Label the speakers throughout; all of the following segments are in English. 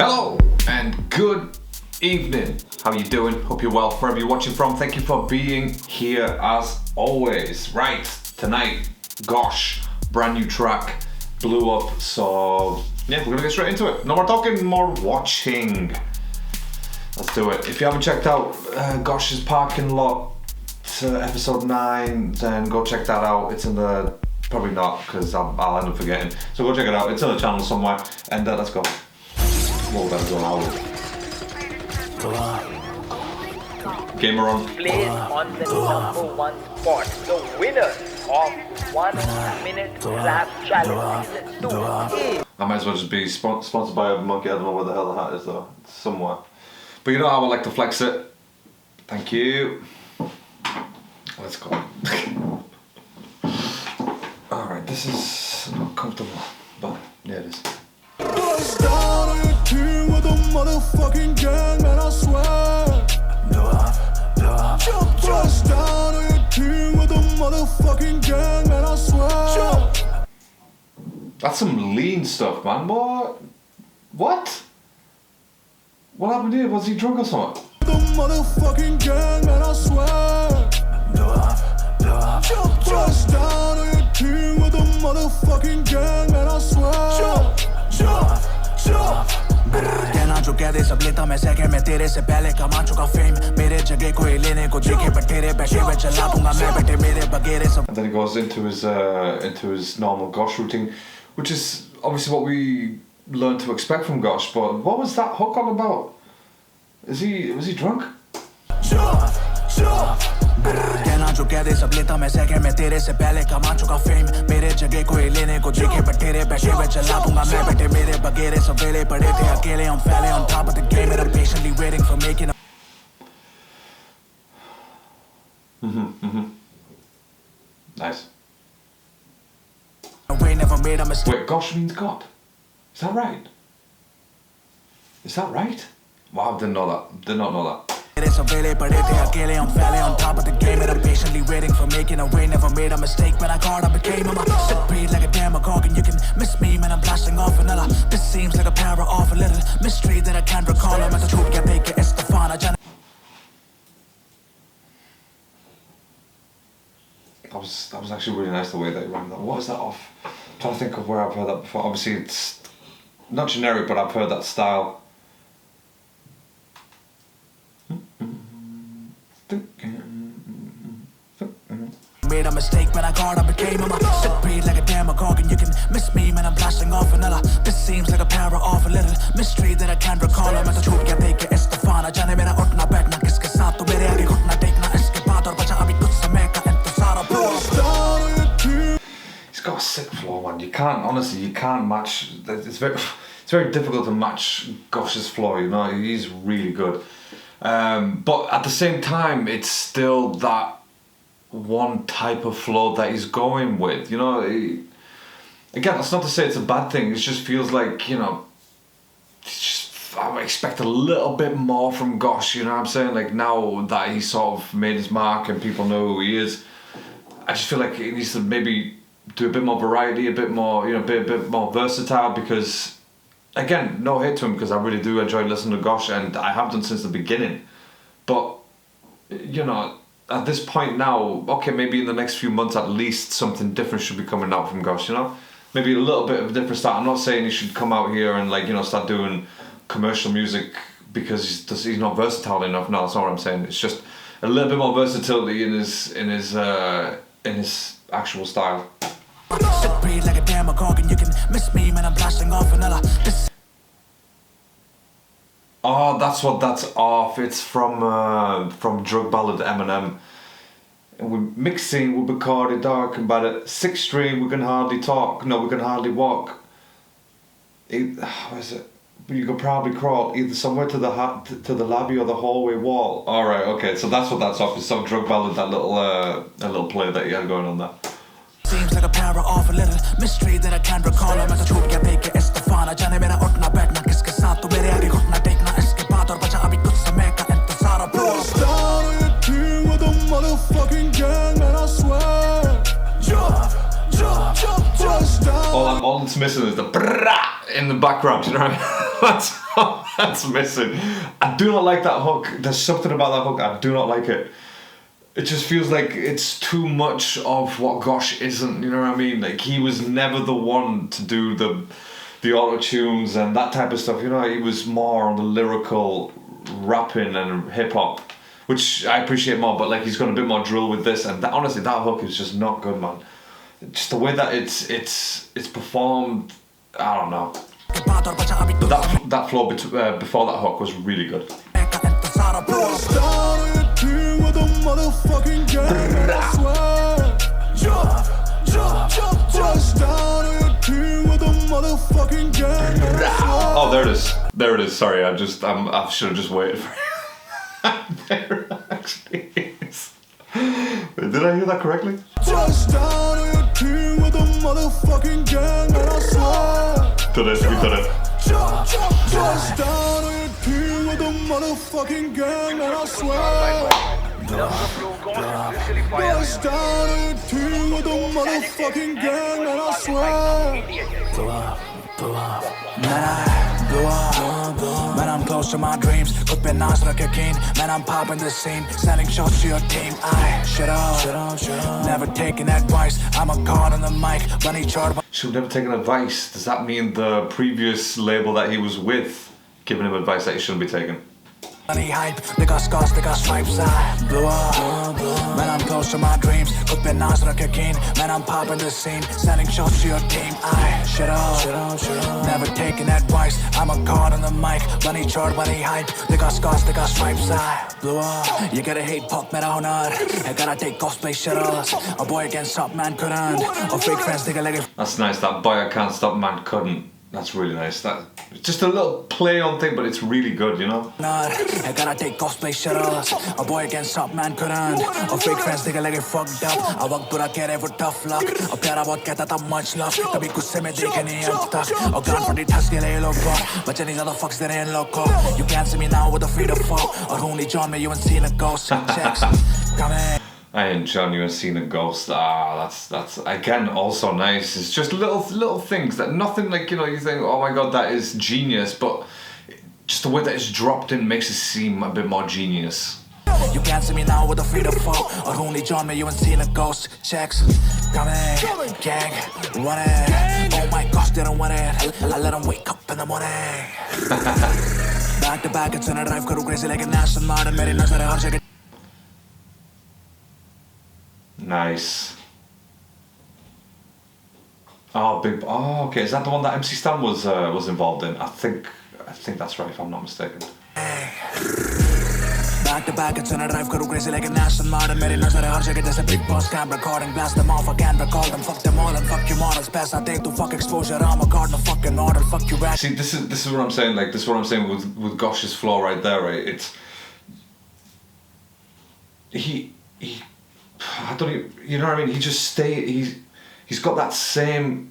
Speaker 1: Hello and good evening. How you doing? Hope you're well wherever you're watching from. Thank you for being here as always. Right, tonight, Gaush, brand new track, blew up. So yeah, we're gonna get straight into it. No more talking, more watching. Let's do it. If you haven't checked out Gaush's Parking Lot episode 9, then go check that out. It's in the, probably not because I'll end up forgetting. So go check it out. It's on the channel somewhere. And let's go. Well, that's going out. Gamer on.
Speaker 2: Placed on the number 1 spot. The winner of 1 minute rap challenge season 2 is...
Speaker 1: I might as well just be sponsored by a monkey. I don't know where the hell the hat is though. It's somewhere. But you know how I like to flex it. Thank you. Let's go. Alright, this is not comfortable, but yeah, it is.
Speaker 3: Bust down on your team with a motherfucking gang, man, I swear. Blow up. Bust down on your team with a motherfucking gang, man, I swear.
Speaker 1: That's some lean stuff, man. What? What happened here? Was he drunk or something?
Speaker 3: The motherfucking gang, man, I swear. Blow up. Bust down on your team with a motherfucking gang, man, I swear. कहना जो कह दे सब लेता मैं second में तेरे से पहले कमा चुका फेम मेरे जगह कोई लेने को देखे पर तेरे बैठे हुए चला दूंगा मैं बैठे मेरे बगैर सब. And then he goes into his normal Gaush routine, which is obviously what we learned to expect from Gaush. But what was that hook all about? Was he drunk? कहना जो कह दे सब लेता मैं सेकंड में तेरे से पहले कमा चुका फेम मेरे जगह कोई लेने को देखे पर तेरे बैठे हुए चला दूंगा मैं बैठे मेरे बगैर सब वेले पड़े थे अकेले I'm failing on top of the game and I'm patiently waiting for making a
Speaker 1: Nice.
Speaker 3: We never made a mistake.
Speaker 1: Wait, Gaush means God. Is that right? Is that right? Wow, did not know that.
Speaker 3: I'm failing on top of the game and I'm patiently waiting for making a way. Never made a mistake when I got up, became a sick breed like a demagogue and you can miss me man I'm blasting off another. This seems like a para of a little mystery that I can't recall. I'm at the truth get take Estefana.
Speaker 1: That was actually really nice the way they ran that. What is that off? I'm trying to think of where I've heard that before. Obviously it's not generic, but I've heard that style.
Speaker 3: Made a mistake when I got up, became a sick breed like a demagogue and you can miss me man I'm blasting off another. This seems like a para of a little mystery that I can't recall. I'm at the truth get take Estefana. जाने मेरा उठना बैठना किसके साथ तो मेरे आगे घुटना टेकना इसके बाद और बचा अभी कुछ समय का इंतजार.
Speaker 1: He's got a sick flow, man. You can't match. It's very difficult to match Gaush's flow. You know, he's really good. But at the same time, it's still that one type of flow that he's going with. You know, again, that's not to say it's a bad thing. It just feels like, you know, I expect a little bit more from Gaush. You know what I'm saying? Like now that he's sort of made his mark and people know who he is, I just feel like he needs to maybe do a bit more variety, a bit more, you know, a bit more versatile. Because again, no hate to him because I really do enjoy listening to Gaush and I have done since the beginning. But you know, at this point now, okay, maybe in the next few months at least something different should be coming out from Gaush, you know? Maybe a little bit of a different style. I'm not saying he should come out here and like, you know, start doing commercial music because he's not versatile enough. No, that's not what I'm saying. It's just a little bit more versatility in his actual style.
Speaker 3: Like a demagogue and you can miss me man I'm blasting off another.
Speaker 1: Oh, that's what that's off. It's from Drug Ballad Eminem. And we're mixing with Bacardi Dark and by the 6th stream we can hardly talk. No, we can hardly walk. What is it? You could probably crawl either somewhere to the lobby or the hallway wall. All right, okay. So that's what that's off. It's some Drug Ballad, that little play that you had going on there.
Speaker 3: Seems like a para of a little mystery that I can't recall. I'm at the truth get take Estefana. जाने मेरा उठना बैठना किसके साथ तो मेरे आगे घुटना टेकना इसके बाद और बचा अभी कुछ समय का इंतजार. Bust down on your team with a motherfucking gang, man, I swear. Jump.
Speaker 1: All it's missing is the brrrah in the background, you know what I mean? that's missing. I do not like that hook. There's something about that hook. I do not like it. It just feels like it's too much of what Gaush isn't. You know what I mean? Like he was never the one to do the auto tunes and that type of stuff. You know, he was more on the lyrical rapping and hip hop, which I appreciate more. But like he's got a bit more drill with this, and honestly, that hook is just not good, man. Just the way that it's performed, I don't know. But that flow before that hook was really good. Oh, there it is. There it is. Sorry, I should have just waited for it. There it actually is. Did I hear that correctly? Did it? We did it.
Speaker 3: Motherfucking gang, and I swear. Bust down on your team with a motherfucking gang, and I swear. Blow up. Man, I'm close to my dreams. Could be nice like a king. Man, I'm popping the scene. Sending shots to your team. I shut up. Never taking advice. I'm a god on the mic. Bunny chart.
Speaker 1: Should never taken advice. Does that mean the previous label that he was with giving him advice that he shouldn't be taking?
Speaker 3: Hype, they got scars, they got stripes. I blew up. Man, I'm close to my dreams. Could be nice like a king. Man, I'm popping the scene. Sending shots to your team. I shut up. Never taking advice. I'm a god on the mic. Bunny chart, bunny hype. They got scars, they got stripes. I blew up. You gotta hate pop, man, or not. I gotta take cosplay shuttles. A boy against up, man, couldn't. Or fake friends, they like it.
Speaker 1: That's nice. That boy I can't stop, man, couldn't. That's really nice. That just a little play on thing, but it's really good, you know.
Speaker 3: I gotta take cosplay shuttles. A boy against up, man, couldn't. Or fake friends, they like it fucked up. I walk pura kere for tough luck. A pyara bahut kehta tha much love. Kabhi gusse mein dekhe nahi ab tak. Or gun for the thas ke liye log go. Bache nahi zyada fucks de rahe hain log ko. You can't see me now with a free to fall. Or only John me you ain't seen a ghost. Checks. Come in.
Speaker 1: I ain't John, you ain't seen a ghost. That's again also nice. It's just little things that nothing like, you know, you think, oh my god, that is genius, but just the way that it's dropped in makes it seem a bit more genius.
Speaker 3: You can't see me now with a free to fall. Or only John me you ain't seen a ghost. Checks. Coming. Gang. Running. Oh my gosh, they don't want it. I let them wake up in the morning. Back to back, it's in a drive, karo crazy like a national modern. Meri nazar hai har jagah.
Speaker 1: Nice. Oh, big. Oh, okay. Is that the one that MC Stan was involved in? I think that's right, if I'm not mistaken.
Speaker 3: Back to back, it's in a drive, karo crazy like a national modern. Meri nazar hai har jagah jaise big boss cam recording, blast them off, I can't recall them. Fuck them all and fuck your models. Best I take to fuck exposure. I'm a god, no fucking model. Fuck you, rat.
Speaker 1: See, this is what I'm saying. Like, this is what I'm saying with Gaush's flow right there. Right, it's he. I don't even, you know what I mean? He just he's got that same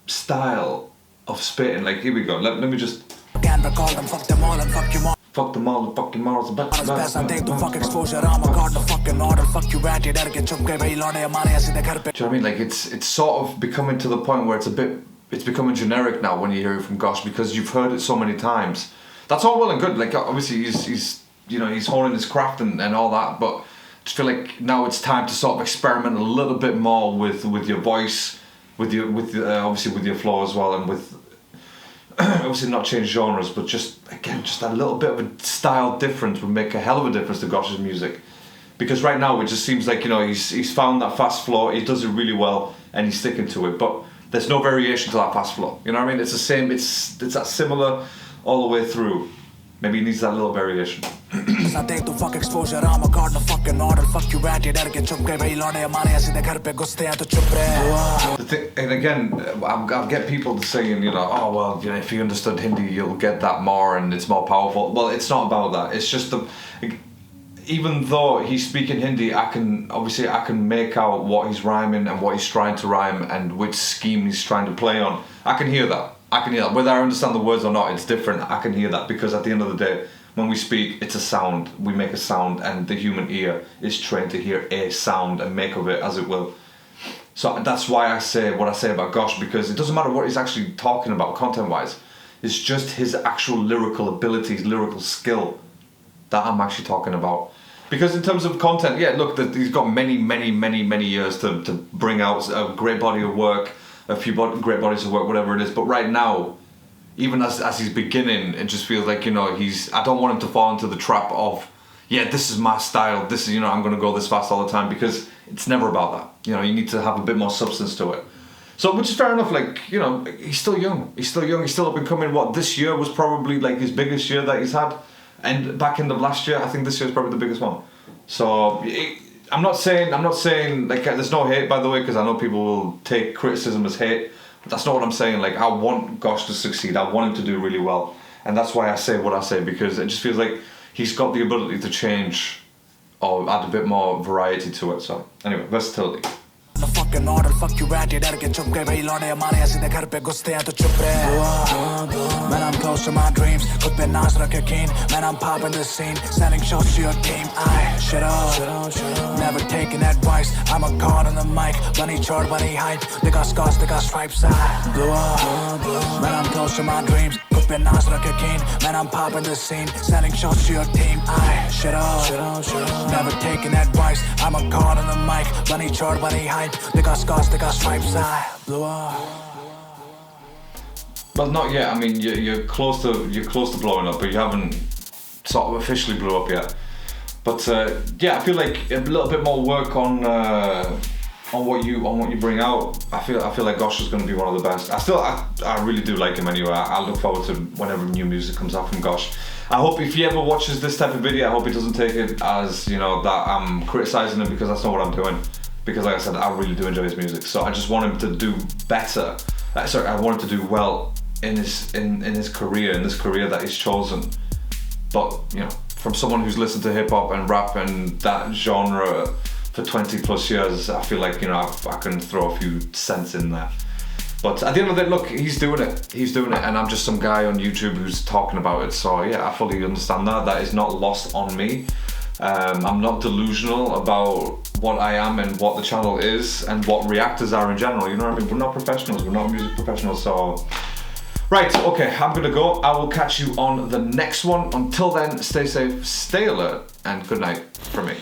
Speaker 1: style of spitting. Like, here we go. Let me just.
Speaker 3: Can't recall them. Fuck them all and fuck you more.
Speaker 1: Fuck them all and fuck your morals.
Speaker 3: Best I take to fuck exposure. I'm a god, no fucking model. Fuck you, rat. You dare get chup gaye bhai lorde hamare aise de ghar pe.
Speaker 1: Do you know what I mean? Like, it's sort of becoming to the point where it's becoming generic now when you hear it from Gaush, because you've heard it so many times. That's all well and good. Like, obviously he's you know, he's honing his craft and all that, but I just feel like now it's time to sort of experiment a little bit more with your voice, with obviously with your flow as well, and with obviously not change genres, but just that little bit of a style difference would make a hell of a difference to Gaush's music. Because right now it just seems like, you know, he's found that fast flow, he does it really well, and he's sticking to it. But there's no variation to that fast flow. You know what I mean? It's the same. It's that similar all the way through. Maybe he needs that little variation.
Speaker 3: I take to fuck exposure. I'm a god, no fucking model. Fuck you, rat. You dare get chup gaye bhai lorde hamare aise de ghar pe guste hain to chup rahe.
Speaker 1: The thing, and again, I'll get people saying, you know, oh well, you know, if you understood Hindi, you'll get that more, and it's more powerful. Well, it's not about that. It's just even though he's speaking Hindi, I can make out what he's rhyming and what he's trying to rhyme and which scheme he's trying to play on. I can hear that. Whether I understand the words or not, it's different. I can hear that, because at the end of the day, when we speak, it's a sound. We make a sound, and the human ear is trained to hear a sound and make of it as it will. So that's why I say what I say about Gaush, because it doesn't matter what he's actually talking about content-wise. It's just his actual lyrical abilities, lyrical skill that I'm actually talking about. Because in terms of content, yeah, look, he's got many years to bring out a great body of work, a few great bodies of work, whatever it is. But right now, even as he's beginning, it just feels like, you know, I don't want him to fall into the trap of, yeah, this is my style, this is, you know, I'm going to go this fast all the time, because it's never about that. You know, you need to have a bit more substance to it. So, which is fair enough, like, you know, he's still young, he's still up and coming. What, this year was probably like his biggest year that he's had, and back end of last year, I think this year is probably the biggest one. So, I'm not saying, like, there's no hate, by the way, because I know people will take criticism as hate, but that's not what I'm saying. Like, I want Gaush to succeed, I want him to do really well, and that's why I say what I say, because it just feels like he's got the ability to change or add a bit more variety to it. So, anyway, versatility.
Speaker 3: The fucking order, fuck you rat, डर के चुप गए भाई लौटे हमारे सीधे घर पे घुसते हैं तो चुप रहे. Man, I'm close to my dreams, खुद पे नाच रखे keen. Man, I'm popping the scene, sending shots to your team. I shut up, never taking advice. I'm a god on the mic, bunny chart, bunny hype. They got scars, they got stripes. I blew up. Man, I'm close to my dreams, खुद पे नाच रखे keen. Man, I'm popping the scene, sending shots to your team. I shut up, never taking advice. I'm a god on the mic, bunny chart, bunny hype. They got scars, they got stripes. I blew up.
Speaker 1: Well, not yet. I mean, you're close to blowing up, but you haven't sort of officially blew up yet. But yeah, I feel like a little bit more work on what you bring out. I feel like Gaush is going to be one of the best. I really do like him anyway. I look forward to whenever new music comes out from Gaush. I hope if he ever watches this type of video, I hope he doesn't take it as, you know, that I'm criticizing him, because that's not what I'm doing. Because like I said, I really do enjoy his music, so I just want him to do better. I want him to do well in his career, in this career that he's chosen. But, you know, from someone who's listened to hip hop and rap and that genre for 20 plus years, I feel like, you know, I can throw a few cents in there. But at the end of the day, look, he's doing it, and I'm just some guy on YouTube who's talking about it. So yeah, I fully understand that. That is not lost on me. I'm not delusional about what I am and what the channel is and what reactors are in general, you know what I mean? We're not professionals, we're not music professionals, so... Right, okay, I'm gonna go. I will catch you on the next one. Until then, stay safe, stay alert, and good night from me.